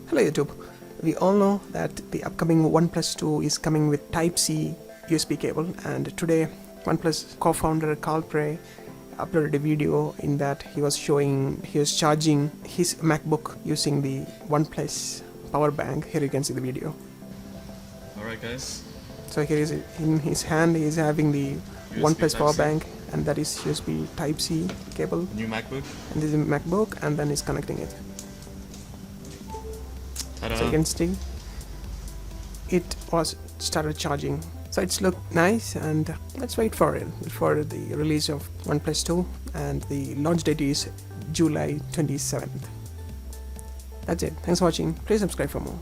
Hello YouTube. We all know that the upcoming OnePlus 2 is coming with Type-C USB cable, and today OnePlus co-founder Carl Prey uploaded a video in that he was charging his MacBook using the OnePlus Powerbank. Here you can see the video. Alright guys. So here is in his hand, he is having the USB OnePlus Type-C. Powerbank, and that is USB Type-C cable. New MacBook. And this is a MacBook, and then he's connecting it. Ta-da. So you can see it was started charging. So it's looked nice, and let's wait for the release of OnePlus 2, and the launch date is July 27th. That's it. Thanks for watching. Please subscribe for more.